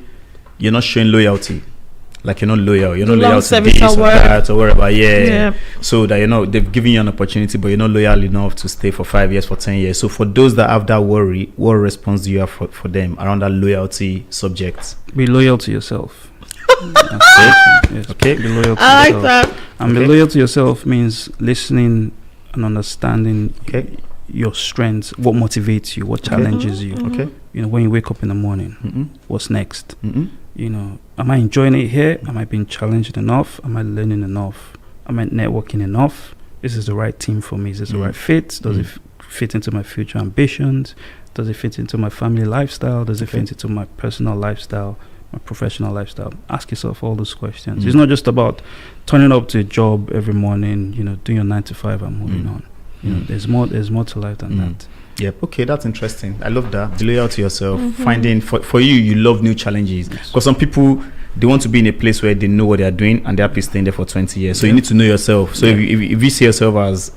you're not showing loyalty. Like you're not loyal to this or that or whatever. So that they've given you an opportunity, but you're not loyal enough to stay for 5 years, for 10 years. So for those that have that worry, what response do you have for them around that loyalty subject? Be loyal to yourself. Yes. Okay. Be loyal to I yourself. like that. And be loyal to yourself means listening and understanding your strengths, what motivates you, what challenges you. When you wake up in the morning, what's next? Am I enjoying it here? Am I being challenged enough? Am I learning enough? Am I networking enough? Is this the right team for me? Is this the right fit? Does it fit into my future ambitions? Does it fit into my family lifestyle? Does it fit into my personal lifestyle, my professional lifestyle? Ask yourself all those questions. It's not just about turning up to a job every morning, doing your 9 to 5 and moving on. You know, there's more to life than that. Yep. Okay, that's interesting. I love that. Be loyal to yourself. Finding for you love new challenges. Because some people, they want to be in a place where they know what they are doing and they're happy staying there for 20 years. So you need to know yourself. So if you see yourself as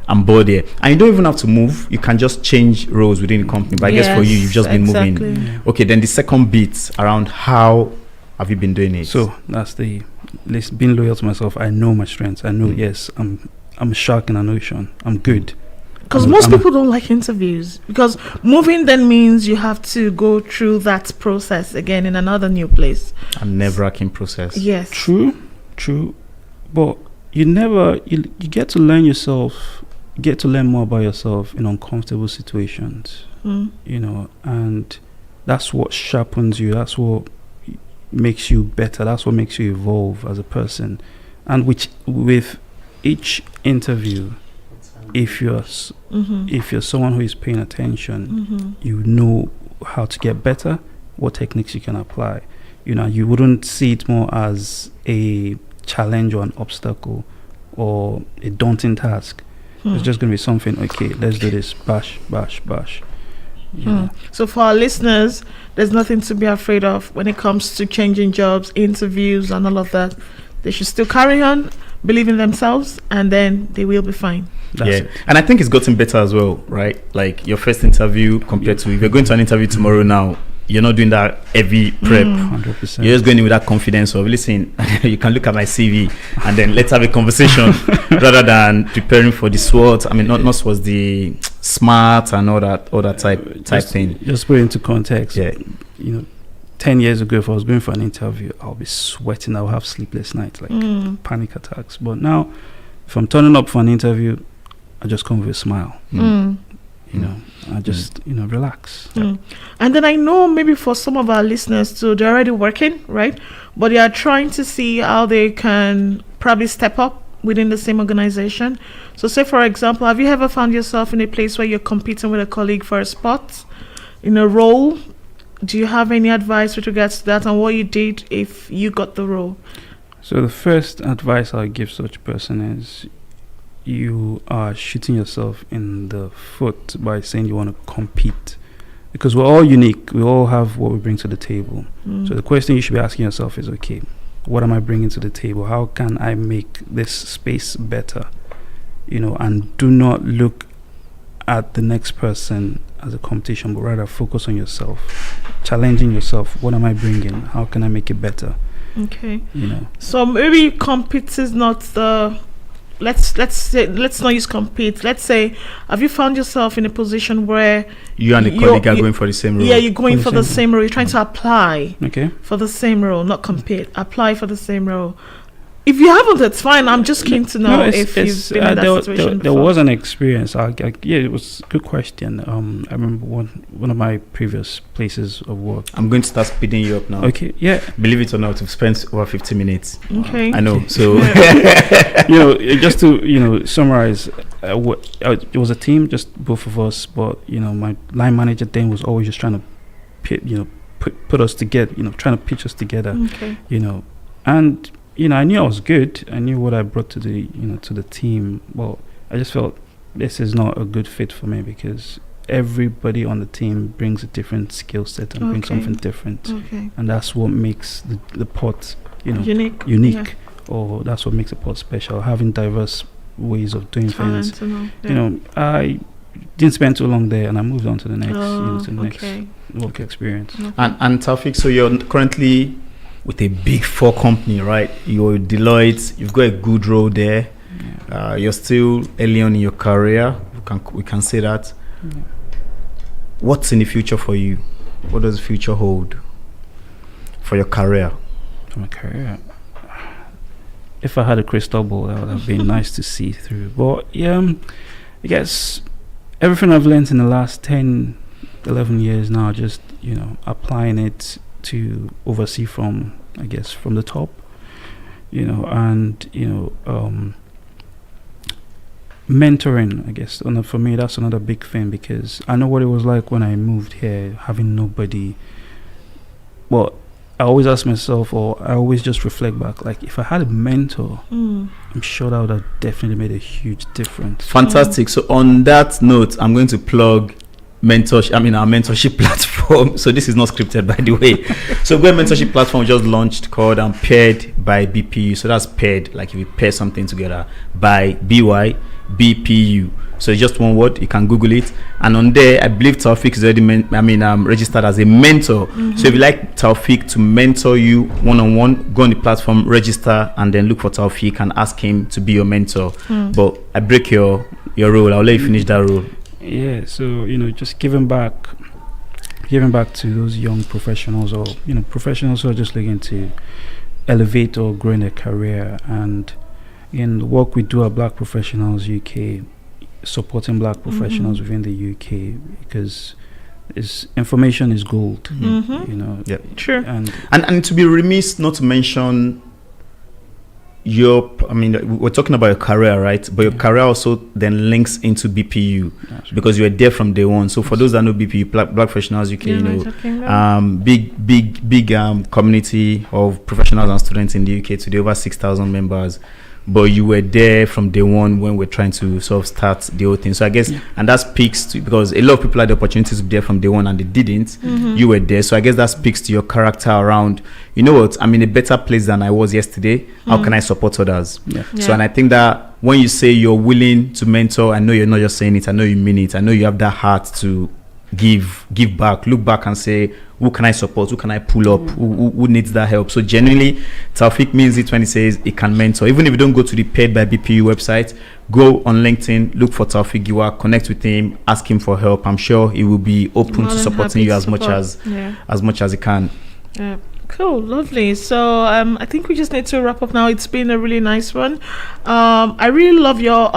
I'm bored here, and you don't even have to move, you can just change roles within the company. But I guess for you, you've just been moving. Okay, then the second bit around how have you been doing it? So that's being loyal to myself. I know my strengths. I know yes, I'm a shark in an ocean. I'm good. Because most people don't like interviews, because moving then means you have to go through that process again in another new place. A never-ending process. Yes. True. But you get to learn yourself, get to learn more about yourself in uncomfortable situations. You know, and that's what sharpens you. That's what makes you better. That's what makes you evolve as a person. And with each interview, if you're someone who is paying attention, you know how to get better, what techniques you can apply. You know, you wouldn't see it more as a challenge or an obstacle or a daunting task. It's just going to be something, okay, let's do this, bash. So for our listeners, there's nothing to be afraid of when it comes to changing jobs, interviews and all of that. They should still carry on, believe in themselves, and then they will be fine. That's it. And I think it's gotten better as well, right? Like your first interview compared to if you're going to an interview tomorrow now, you're not doing that heavy prep. 100%. You're just going in with that confidence of, listen, you can look at my CV and then let's have a conversation rather than preparing for the SWOT. I mean, not SWOT, the SMART and all that type thing. Just put it into context. Yeah. You know, 10 years ago, if I was going for an interview, I'll be sweating. I'll have sleepless nights, like panic attacks. But now, if I'm turning up for an interview, I just come with a smile. You know, I just, relax. And then I know maybe for some of our listeners too, they're already working, right? But they are trying to see how they can probably step up within the same organization. So say, for example, have you ever found yourself in a place where you're competing with a colleague for a spot in a role? Do you have any advice with regards to that and what you did if you got the role? So the first advice I give such a person is you are shooting yourself in the foot by saying you want to compete, because we're all unique. We all have what we bring to the table. So the question you should be asking yourself is, okay, what am I bringing to the table? How can I make this space better? You know, and do not look at the next person as a competition, but rather focus on yourself, challenging yourself. What am I bringing? How can I make it better? Okay. You know. So maybe compete is not the. Let's not use compete. Let's say, have you found yourself in a position where you and a colleague are going for the same role? Yeah, you're going for the same role. You're trying to apply for the same role, not compete. Apply for the same role. If you haven't, it's fine. I'm just keen to know if you've been in that situation there before. was an experience. It was a good question. I remember one of my previous places of work. I'm going to start speeding you up now. Okay, yeah. Believe it or not, we've spent over 50 minutes. Okay. I know. So, just to summarize, it was a team, just both of us. But my line manager then was always just trying to, put us together. Trying to pitch us together. Okay. And. I knew I was good. I knew what I brought to the, to the team. Well, I just felt this is not a good fit for me because everybody on the team brings a different skill set and brings something different. Okay. And that's what makes the pot, unique. Yeah. Or that's what makes a pot special. Having diverse ways of doing things. I didn't spend too long there, and I moved on to the next, next work experience. Okay. And Taofeek, so you're currently with a big four company, right? You're Deloitte, you've got a good role there. Yeah. You're still early on in your career. We can say that. Yeah. What's in the future for you? What does the future hold for your career? For my career? If I had a crystal ball, that would have been nice to see through. But I guess everything I've learned in the last 10, 11 years now, just, applying it to oversee from the top, and mentoring, I guess, for me that's another big thing, because I know what it was like when I moved here, having nobody. Well, I always ask myself, or I always just reflect back, like if I had a mentor, I'm sure that would have definitely made a huge difference. Fantastic. So on that note, I'm going to plug our mentorship platform. So this is not scripted, by the way. So Gwe mentorship platform just launched called Paired by BPU. So that's paired, like if you pair something together, by BYBPU. So it's just one word. You can Google it, and on there, I believe Taofeek is already registered as a mentor. So if you like Taofeek to mentor you one-on-one, go on the platform, register, and then look for Taofeek and ask him to be your mentor. But I break your role. I'll let you finish that role. Yeah, so just giving back to those young professionals, or professionals who are just looking to elevate or grow in their career. And in the work we do at Black Professionals UK, supporting Black professionals within the UK, because information is gold. Yeah, Sure. And to be remiss not to mention we're talking about your career, right? But your career also then links into BPU, because you were there from day one. So for those that know BPU, Black Professionals UK, big community of professionals and students in the UK, today over 6,000 members. But you were there from day one when we're trying to sort of start the whole thing. So I guess, and that speaks to, because a lot of people had the opportunities to be there from day one and they didn't. You were there. So I guess that speaks to your character around, you know what, I'm in a better place than I was yesterday. How can I support others? So, and I think that when you say you're willing to mentor, I know you're not just saying it, I know you mean it. I know you have that heart to give back, look back and say, who can I support? Who can I pull up? Who needs that help? So genuinely, Taofeek means it when he says he can mentor. Even if you don't go to the Paired by BPU website, go on LinkedIn, look for Taofeek Giwa, connect with him, ask him for help. I'm sure he will be open to supporting you as much as he can. Yeah. Cool, lovely. So I think we just need to wrap up now. It's been a really nice one. I really love your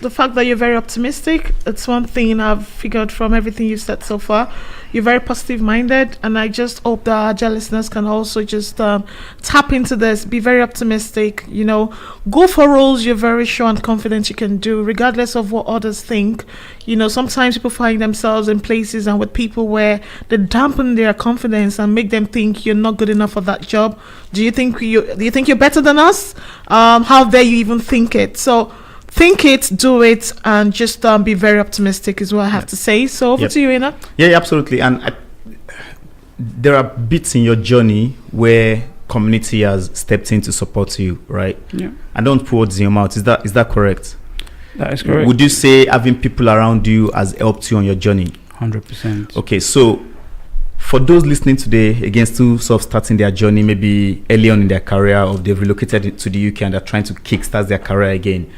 the fact that you're very optimistic. It's one thing I've figured from everything you've said so far. You're very positive minded, and I just hope that our dear listeners can also just tap into this. Be very optimistic. Go for roles you're very sure and confident you can do, regardless of what others think. Sometimes people find themselves in places and with people where they dampen their confidence and make them think you're not good enough for that job. Do you think you're better than us? How dare you even think it? So think it, do it, and just be very optimistic is what I have to say. So over to you, Enoch. Yeah, absolutely. And there are bits in your journey where community has stepped in to support you, right? Yeah. I don't put words in your mouth. Is that correct? That is correct. Would you say having people around you has helped you on your journey? 100%. Okay, so for those listening today, again, still sort of starting their journey, maybe early on in their career, or they've relocated to the UK and they're trying to kickstart their career again,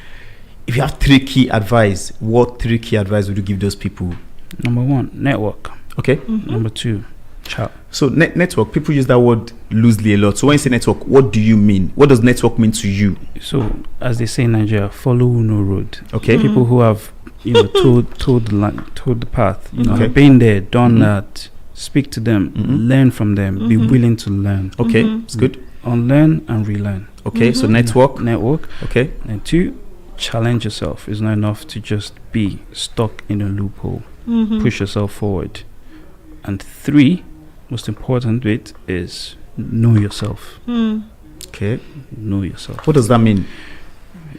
if you have three key advice, what three key advice would you give those people? Number one, network. Okay. Number two, chat. So network, people use that word loosely a lot. So when you say network, what do you mean? What does network mean to you? So as they say in Nigeria, follow no road. Okay. People who have told the path, have been there, done that. Speak to them, learn from them, be willing to learn. Okay, it's good. Unlearn and relearn. Okay, so network. Okay. And two, challenge yourself. It's not enough to just be stuck in a loophole. Push yourself forward. And three, most important bit is know yourself. Okay. Know yourself. What does that mean?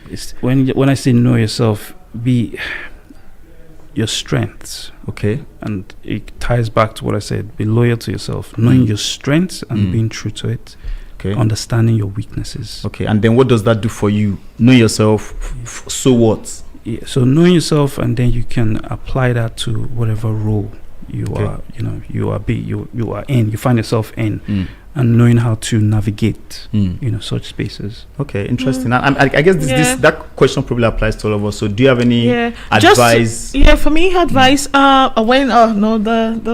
It's when I say know yourself, be your strengths. Okay. And it ties back to what I said. Be loyal to yourself. Knowing your strengths and being true to it. Okay. Understanding your weaknesses. Okay. And then what does that do for you? Know yourself. So what? Yeah. So knowing yourself, and then you can apply that to whatever role you are. You are in. You find yourself in. And knowing how to navigate, such spaces. Okay, interesting. I guess this that question probably applies to all of us. So, do you have any advice? For me, advice. The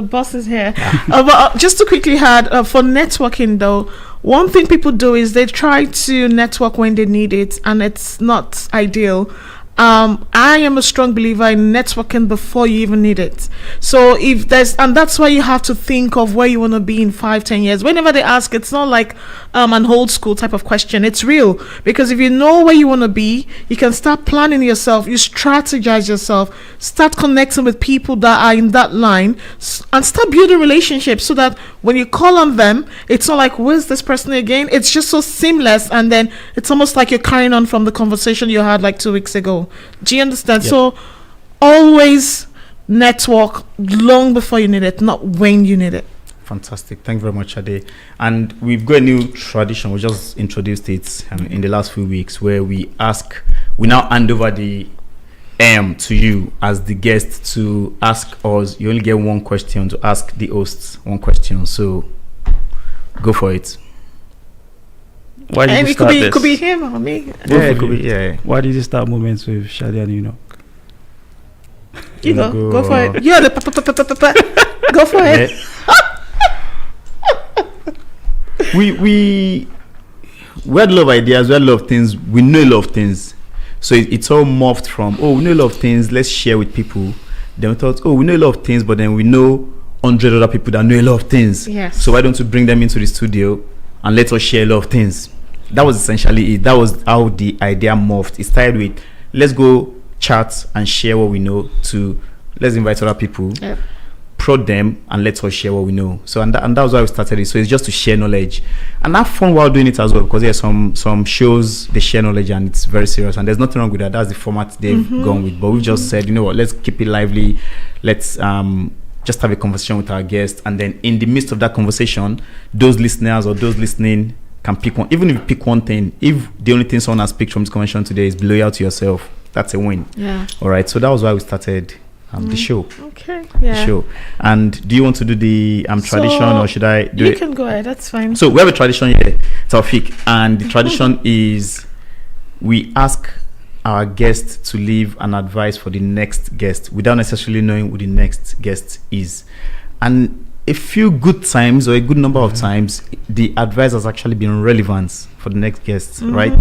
boss is here. But just to quickly add, for networking though, one thing people do is they try to network when they need it, and it's not ideal. I am a strong believer in networking before you even need it. So and that's why you have to think of where you want to be in 5-10 years. Whenever they ask, it's not like an old school type of question. It's real, because if you know where you want to be, you can start planning yourself, you strategize yourself, start connecting with people that are in that line, and start building relationships, so that when you call on them, it's not like, where's this person again? It's just so seamless, and then it's almost like you're carrying on from the conversation you had like 2 weeks ago. Do you understand? Yep. So always network long before you need it, not when you need it. Fantastic. Thank you very much, Ade. And we've got a new tradition. We just introduced it in the last few weeks, where we now hand over the to you as the guest to ask us. You only get one question to ask the hosts, one question. So go for it. Why did And you it start this? could be him or me. It could be, yeah. Why did you start moments with Shadi and Enoch? You go for it. You're the go for it. We had a lot of ideas, we had a lot of things, we know a lot of things. So it's all morphed from, we know a lot of things, let's share with people. Then we thought, we know a lot of things, but then we know 100 other people that know a lot of things. Yes. So why don't we bring them into the studio and let us share a lot of things? That was essentially it. That was how the idea morphed. It started with, let's go chat and share what we know, to let's invite other people. Yep. Prod them and let us share what we know. So and that was why we started it. So it's just to share knowledge and have fun while doing it as well, because there's some shows they share knowledge and it's very serious, and there's nothing wrong with that. That's the format they've gone with. But we've just said, you know what, let's keep it lively. Let's just have a conversation with our guest, and then in the midst of that conversation, those listeners or those listening can pick one. Even if you pick one thing, if the only thing someone has picked from this conversation today is be loyal to yourself, that's a win. Yeah. All right. So that was why we started the show. Okay. Yeah. Sure. And do you want to do the tradition, or should I do it? You can go ahead. That's fine. So we have a tradition here, Taofeek, and the tradition is we ask our guest to leave an advice for the next guest without necessarily knowing who the next guest is. And a few good times, or a good number of times, the advice has actually been relevant for the next guest, right?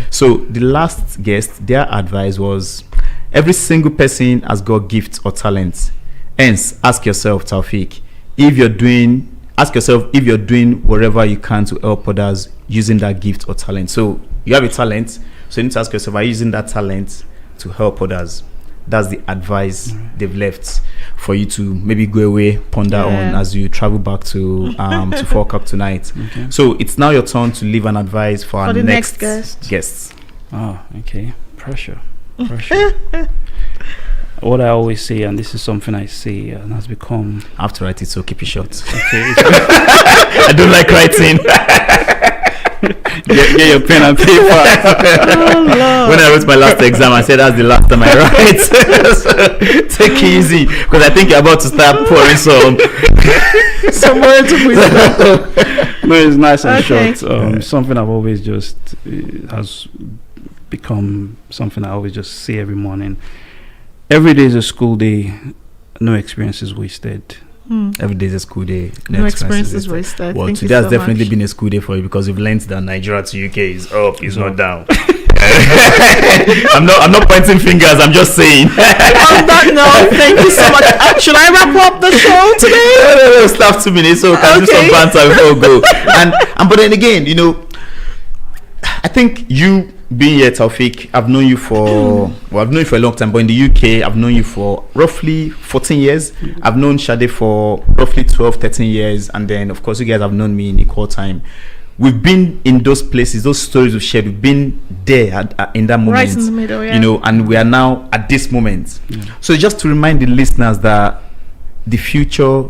So the last guest, their advice was, every single person has got gifts or talents. Hence, ask yourself, Taofeek, if you're doing whatever you can to help others using that gift or talent. So you have a talent, so you need to ask yourself, are you using that talent to help others? That's the advice they've left for you to maybe go away, ponder on as you travel back to Falkirk tonight. Okay. So it's now your turn to leave an advice for our the next guest. guests. Oh, okay. Pressure. What I always say, and this is something I say and has become... I have to write it, so keep it short. Okay. I don't like writing. Get your pen and paper. When I wrote my last exam, I said that's the last time I write. So, take it easy, because I think you're about to start pouring some Somewhere to put. No, it's nice and Okay. short. Something I've always just has become something I always just say every morning. Every day is a school day. No experience is wasted. Every day is a school day. No experience is wasted. Well, Thank today you has so definitely much. been a school day for you, because you've learned that Nigeria to UK is up, is not down. I'm not pointing fingers. I'm just saying. On that note, thank you so much. Should I wrap up the show today? No, stop 2 minutes so we can do some banter before we go. And but then again, you know, I think you being here, Taofeek, I've known you for a long time, but in the UK, I've known you for roughly 14 years. I've known Shade for roughly 12, 13 years, and then of course you guys have known me in equal time. We've been in those places, those stories we've shared. We've been there in that moment, Right in the middle, yeah. you know, and we are now at this moment. Yeah. So just to remind the listeners that the future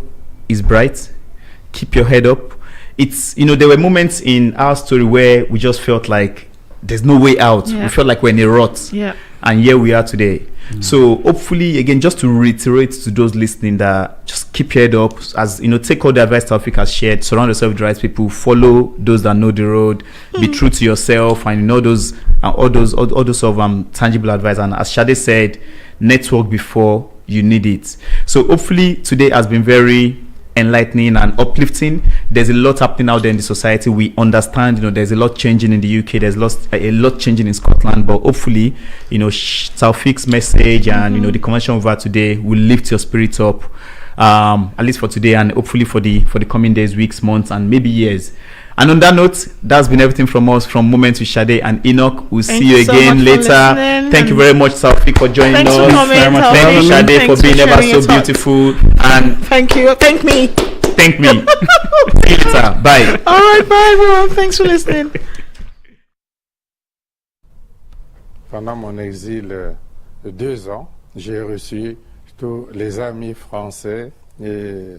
is bright. Keep your head up. It's, you know, there were moments in our story where we just felt like there's no way out. Yeah. We felt like we're in a rut. Yeah. And here we are today. So hopefully, again, just to reiterate to those listening, that just keep your head up. As you know, take all the advice Taofeek has shared. Surround yourself with the right people. Follow those that know the road. Be true to yourself, and you know those all those sort of tangible advice. And as Shade said, network before you need it. So hopefully today has been very enlightening and uplifting. There's a lot happening out there in the society. We understand, there's a lot changing in the UK. There's a lot changing in Scotland. But hopefully, Taofeek's message and the conversation over today will lift your spirits up, at least for today, and hopefully for the coming days, weeks, months, and maybe years. And on that note, that's been everything from us from Moments with SADE and ENOCH. We'll see you again later. Thank you very much, Taofeek, for joining us. Thank you, SADE, for being ever so beautiful. And thank you. Thank me. Thank me. See you later. Bye. All right, bye everyone. Thanks for listening. Pendant mon exil de 2 ans, j'ai reçu tous les amis français et